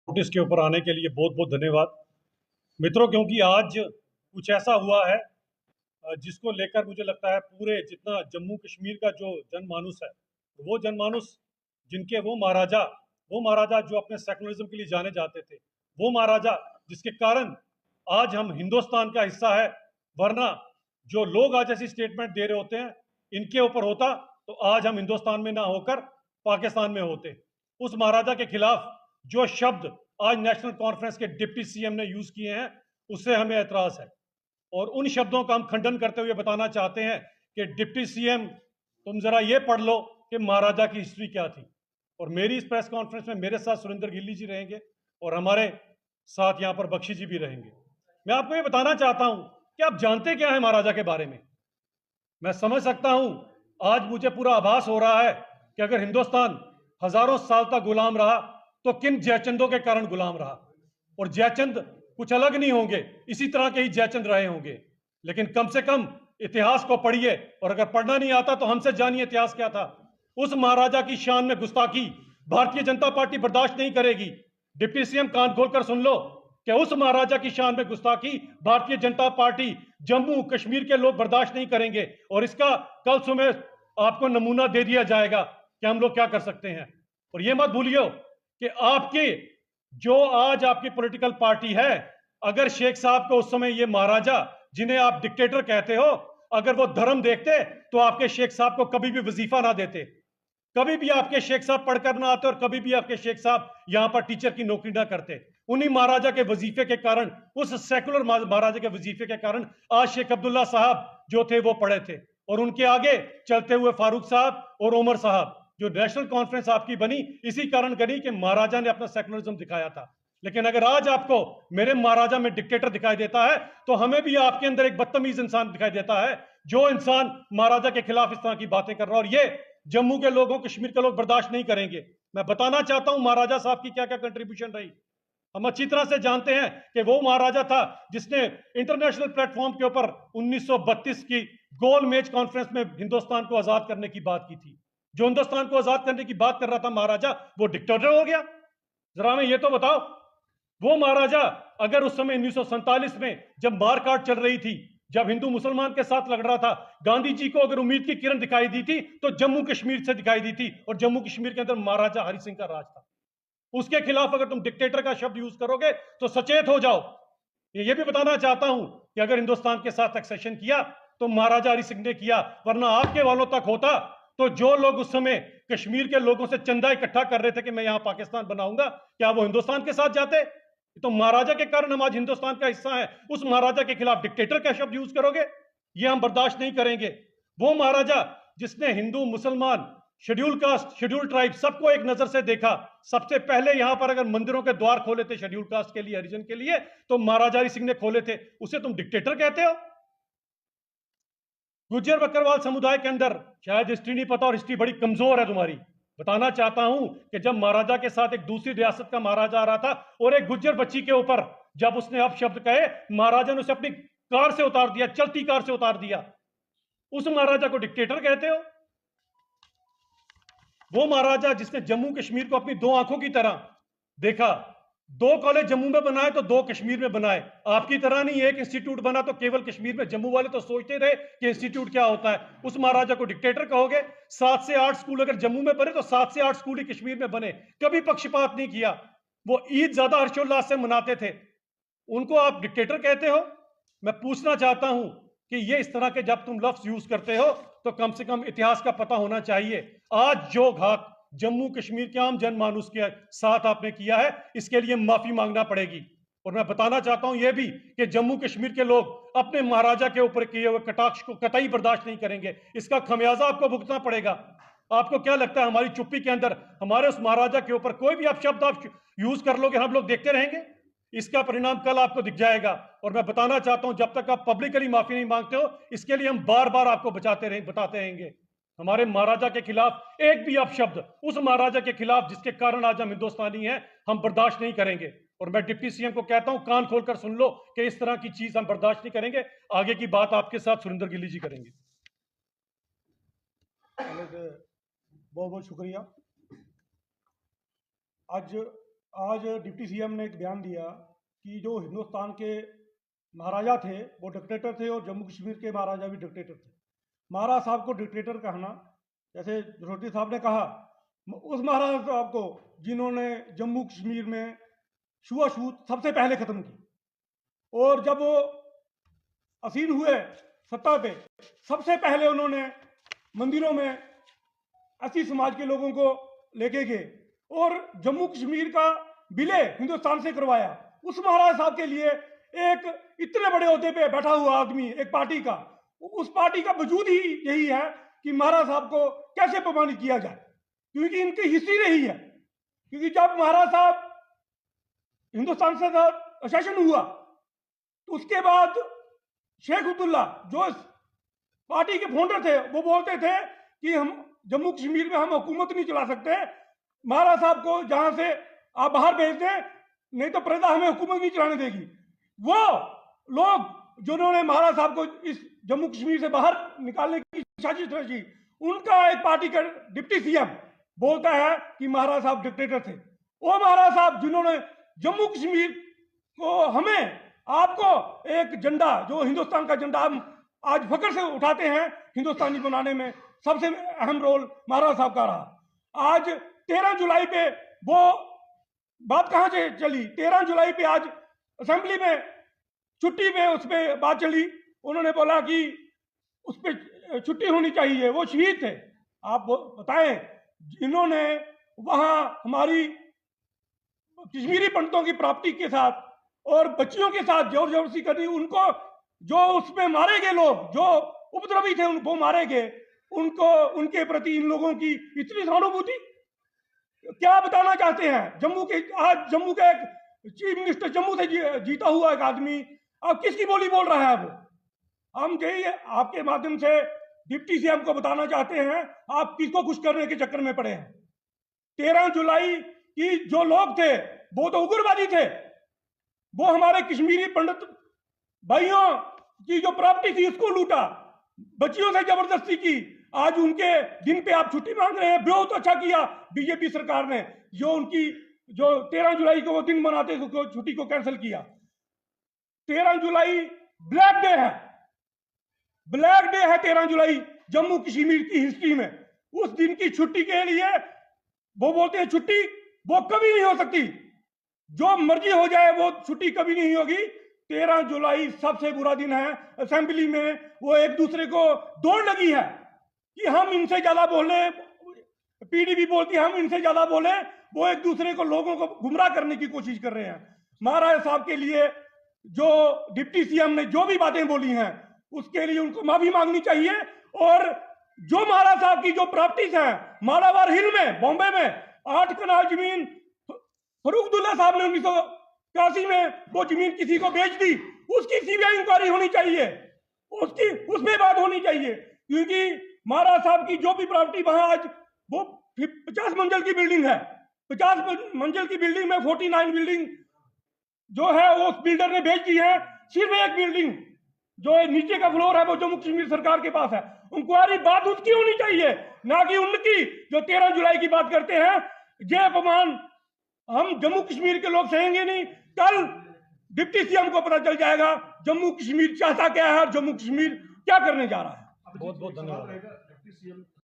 Notice के ऊपर आने के लिए बहुत बहुत धन्यवाद मित्रों, क्योंकि आज कुछ ऐसा हुआ है जिसको लेकर मुझे लगता है पूरे जितना जम्मू कश्मीर का जो जनमानुस है, वो जनमानुस जिनके वो महाराजा जो अपने सेकुलरिज्म के लिए जाने जाते थे, वो महाराजा जिसके कारण आज हम हिंदुस्तान का हिस्सा है। वरना जो लोग आज ऐसी स्टेटमेंट दे रहे होते हैं, इनके ऊपर होता तो आज हम हिंदुस्तान में ना होकर पाकिस्तान में होते। उस महाराजा के खिलाफ जो शब्द आज नेशनल कॉन्फ्रेंस के डिप्टी सीएम ने यूज किए हैं, उससे हमें एतराज है और उन शब्दों का हम खंडन करते हुए बताना चाहते हैं कि डिप्टी सीएम, तुम जरा ये पढ़ लो कि महाराजा की हिस्ट्री क्या थी। और मेरी इस प्रेस कॉन्फ्रेंस में मेरे साथ सुरेंद्र गिल्ली जी रहेंगे और हमारे साथ यहाँ पर बख्शी जी भी रहेंगे। मैं आपको ये बताना चाहता हूं कि आप जानते क्या है महाराजा के बारे में। मैं समझ सकता हूं, आज मुझे पूरा आभास हो रहा है कि अगर हिंदुस्तान हजारों साल तक गुलाम रहा तो किन जयचंदों के कारण गुलाम रहा। और जयचंद कुछ अलग नहीं होंगे, इसी तरह के ही जयचंद रहे होंगे। लेकिन कम से कम इतिहास को पढ़िए, और अगर पढ़ना नहीं आता तो हमसे जानिए इतिहास क्या था। उस महाराजा की शान में गुस्ताखी भारतीय जनता पार्टी बर्दाश्त नहीं करेगी। डिप्टी सीएम कान खोलकर सुन लो कि उस महाराजा की शान में गुस्ताखी भारतीय जनता पार्टी जम्मू कश्मीर के लोग बर्दाश्त नहीं करेंगे। और इसका कल सुबह आपको नमूना दे दिया जाएगा कि हम लोग क्या कर सकते हैं। और यह मत भूलियो कि आपकी जो आज आपकी पॉलिटिकल पार्टी है, अगर शेख साहब को उस समय ये महाराजा जिन्हें आप डिक्टेटर कहते हो, अगर वो धर्म देखते तो आपके शेख साहब को कभी भी वजीफा ना देते, कभी भी आपके शेख साहब पढ़कर ना आते और कभी भी आपके शेख साहब यहां पर टीचर की नौकरी ना करते। उन्हीं महाराजा के वजीफे के कारण, उस सेकुलर महाराजा के वजीफे के कारण आज शेख अब्दुल्ला साहब जो थे वो पढ़े थे, और उनके आगे चलते हुए फारूक साहब और उमर साहब। जो नेशनल कॉन्फ्रेंस आपकी बनी इसी कारण बनी कि महाराजा ने अपना सेकुलरिज्म दिखाया था। लेकिन अगर आज आपको मेरे महाराजा में डिक्टेटर दिखाई देता है, तो हमें भी आपके अंदर एक बदतमीज इंसान दिखाई देता है, जो इंसान महाराजा के खिलाफ इस तरह की बातें कर रहा है। और ये जम्मू के लोगों, कश्मीर के लोग बर्दाश्त नहीं करेंगे। मैं बताना चाहता हूं महाराजा साहब की क्या क्या कंट्रीब्यूशन रही। हम अच्छी तरह से जानते हैं कि वो महाराजा था जिसने इंटरनेशनल प्लेटफॉर्म के ऊपर 1932 की गोल मेज कॉन्फ्रेंस में हिंदुस्तान को आजाद करने की बात की थी। जो हिंदुस्तान को आजाद करने की बात कर रहा था महाराजा, वो डिक्टेटर हो गया। जरा हमें ये तो बताओ, वो महाराजा अगर उस समय 1947 में जब मारकाट चल रही थी, जब हिंदू मुसलमान के साथ लड़ रहा था, गांधी जी को अगर उम्मीद की किरण दिखाई दी थी तो जम्मू कश्मीर से दिखाई दी थी, और जम्मू कश्मीर के अंदर महाराजा हरि सिंह का राज था। उसके खिलाफ अगर तुम डिक्टेटर का शब्द यूज करोगे तो सचेत हो जाओ। ये भी बताना चाहता हूं कि अगर हिंदुस्तान के साथ एक्सेशन किया तो महाराजा हरि सिंह ने किया, वरना आपके वालों तक होता तो जो लोग उस समय कश्मीर के लोगों से चंदा इकट्ठा कर रहे थे कि मैं यहां पाकिस्तान बनाऊंगा, क्या वो हिंदुस्तान के साथ जाते? तो महाराजा के कारण हम आज हिंदुस्तान का हिस्सा है, उस महाराजा के खिलाफ डिक्टेटर का शब्द यूज करोगे, ये हम बर्दाश्त नहीं करेंगे। वो महाराजा जिसने हिंदू, मुसलमान, शेड्यूल कास्ट, शेड्यूल ट्राइब सबको एक नजर से देखा। सबसे पहले यहां पर अगर मंदिरों के द्वार खोले थे शेड्यूल कास्ट के लिए, हरिजन के लिए, तो महाराजा हरि सिंह ने खोले थे। उसे तुम डिक्टेटर कहते हो? गुज्जर बकरवाल समुदाय के अंदर शायद हिस्ट्री नहीं पता, और हिस्ट्री बड़ी कमजोर है तुम्हारी। बताना चाहता हूं कि जब महाराजा के साथ एक दूसरी रियासत का महाराजा आ रहा था और एक गुज्जर बच्ची के ऊपर जब उसने अपशब्द कहे, महाराजा ने उसे अपनी कार से उतार दिया, चलती कार से उतार दिया। उस महाराजा को डिक्टेटर कहते हो? वो महाराजा जिसने जम्मू कश्मीर को अपनी दो आंखों की तरह देखा, दो कॉलेज जम्मू में बनाए तो दो कश्मीर में बनाए। आपकी तरह नहीं एक इंस्टीट्यूट बना तो केवल कश्मीर में। जम्मू वाले तो सोचते रहे कि इंस्टीट्यूट क्या होता है। उस महाराजा को डिक्टेटर कहोगे? 7 से 8 स्कूल अगर जम्मू में बने तो 7 से 8 स्कूल ही कश्मीर में बने। कभी पक्षपात नहीं किया। वो ईद ज्यादा हर्षोल्लास से मनाते थे, उनको आप डिक्टेटर कहते हो? मैं पूछना चाहता हूं कि ये इस तरह के जब तुम लफ्ज यूज करते हो तो कम से कम इतिहास का पता होना चाहिए। आज जो घात जम्मू कश्मीर के आम जनमानुस के साथ आपने किया है, इसके लिए माफी मांगना पड़ेगी। और मैं बताना चाहता हूं यह भी कि जम्मू कश्मीर के लोग अपने महाराजा के ऊपर किए हुए कटाक्ष को कतई बर्दाश्त नहीं करेंगे। इसका खमियाजा आपको भुगतना पड़ेगा। आपको क्या लगता है हमारी चुप्पी के अंदर हमारे उस महाराजा के ऊपर कोई भी आप शब्द आप यूज कर लोगे, हम लोग देखते रहेंगे? इसका परिणाम कल आपको दिख जाएगा। और मैं बताना चाहता हूं, जब तक आप पब्लिकली माफी नहीं मांगते हो, इसके लिए हम बार बार आपको बताते रहेंगे। हमारे महाराजा के खिलाफ एक भी अपशब्द उस महाराजा के खिलाफ जिसके कारण आज हम हिंदुस्तानी हैं, हम बर्दाश्त नहीं करेंगे। और मैं डिप्टी सीएम को कहता हूं, कान खोलकर सुन लो कि इस तरह की चीज हम बर्दाश्त नहीं करेंगे। आगे की बात आपके साथ सुरेंद्र गिल्ली जी करेंगे। बहुत बहुत शुक्रिया। आज आज डिप्टी सीएम ने एक बयान दिया कि जो हिंदुस्तान के महाराजा थे वो डिक्टेटर थे और जम्मू कश्मीर के महाराजा भी डिक्टेटर थे। महाराज साहब को डिक्टेटर कहना, जैसे रोटी साहब ने कहा, उस महाराजा साहब को जिन्होंने जम्मू कश्मीर में छुआछूत सबसे पहले खत्म की, और जब वो असीन हुए सत्ता पे, सबसे पहले उन्होंने मंदिरों में एससी समाज के लोगों को लेके गए और जम्मू कश्मीर का विलय हिंदुस्तान से करवाया। उस महाराज साहब के लिए एक इतने बड़े ओहदे पे बैठा हुआ आदमी, एक पार्टी का, उस पार्टी का वजूद ही यही है कि महाराज साहब को कैसे अपमानित किया जाए, क्योंकि इनकी हिस्ट्री रही है। क्योंकि जब महाराज साहब हिंदुस्तान से शासन हुआ तो उसके बाद शेख अब्दुल्ला जो पार्टी के फाउंडर थे वो बोलते थे कि हम जम्मू कश्मीर में हम हुकूमत नहीं चला सकते, महाराज साहब को जहां से आप बाहर भेज दें, नहीं तो प्रजा हमें हुकूमत नहीं चलाने देगी। वो लोग जिन्होंने महाराज साहब को इस जम्मू कश्मीर से बाहर निकालने की साजिश रची, उनका एक पार्टी का डिप्टी सीएम बोलता है कि महाराज साहब डिक्टेटर थे। वो महाराज साहब जिन्होंने जम्मू कश्मीर को, हमें आपको एक झंडा, जो हिंदुस्तान का झंडा हम आज फख्र से उठाते हैं, हिंदुस्तानी बनाने में सबसे अहम रोल महाराज साहब का रहा। आज 13 जुलाई पे वो बात कहां से चली? 13 जुलाई पे आज असेंबली में छुट्टी पे उस पर बात चली। उन्होंने बोला कि उस पर छुट्टी होनी चाहिए, वो शहीद थे। आप बताएं, इन्होंने वहां हमारी कश्मीरी पंडितों की प्रॉपर्टी के साथ और बच्चियों के साथ जोर जबरदस्ती करी। उनको जो उसमें मारे गए लोग, जो उपद्रवी थे, उनको मारे गए, उनको, उनके प्रति इन लोगों की इतनी सहानुभूति। क्या बताना चाहते हैं? जम्मू के, आज जम्मू का एक चीफ मिनिस्टर, जम्मू से जीता हुआ एक आदमी, अब किसकी बोली बोल रहा है वो? हम यही आपके माध्यम से डिप्टी सीएम को बताना चाहते हैं, आप किसको खुश करने के चक्कर में पड़े हैं। 13 जुलाई की जो लोग थे वो तो उग्रवादी थे, वो हमारे कश्मीरी पंडित भाइयों की जो प्रॉपर्टी थी उसको लूटा, बच्चियों से जबरदस्ती की। आज उनके दिन पे आप छुट्टी मांग रहे हैं। बहुत अच्छा किया बीजेपी सरकार ने, जो उनकी जो 13 जुलाई को वो दिन मनाते थे, छुट्टी को कैंसिल किया। 13 जुलाई ब्लैक डे है, ब्लैक डे है 13 जुलाई जम्मू कश्मीर की हिस्ट्री में। उस दिन की छुट्टी के लिए वो बोलते हैं छुट्टी वो कभी नहीं हो सकती, जो मर्जी हो जाए वो छुट्टी कभी नहीं होगी। 13 जुलाई सबसे बुरा दिन है। असेंबली में वो एक दूसरे को दौड़ लगी है कि हम इनसे ज्यादा बोले, पीडीपी बोलती है हम इनसे ज्यादा बोले। वो एक दूसरे को, लोगों को गुमराह करने की कोशिश कर रहे हैं। महाराज साहब के लिए जो डिप्टी सीएम ने जो भी बातें बोली हैं उसके लिए उनको माफी मांगनी चाहिए। और जो महाराज साहब की जो प्रॉपर्टीज हैं मालाबार हिल में, बॉम्बे में 8 कनाल जमीन फरूख अब्दुल्ला साहब ने 1981 में वो जमीन किसी को बेच दी, उसकी सीबीआई इंक्वायरी होनी चाहिए, उसकी उसमें बात होनी चाहिए। क्योंकि महाराज साहब की जो भी प्रॉपर्टी वहां, आज वो 50 मंजिल की बिल्डिंग है, 50 मंजिल की बिल्डिंग में 49 बिल्डिंग जो है वो उस बिल्डर ने बेच दी है। सिर्फ एक बिल्डिंग जो नीचे का फ्लोर है वो जम्मू कश्मीर सरकार के पास है। इंक्वायरी बात उसकी होनी चाहिए, ना कि उनकी। जो 13 जुलाई की बात करते हैं, ये अपमान हम जम्मू कश्मीर के लोग सहेंगे नहीं। कल डिप्टी सीएम को पता चल जाएगा जम्मू कश्मीर चाहता क्या है और जम्मू कश्मीर क्या करने जा रहा है। बहुत बहुत धन्यवाद।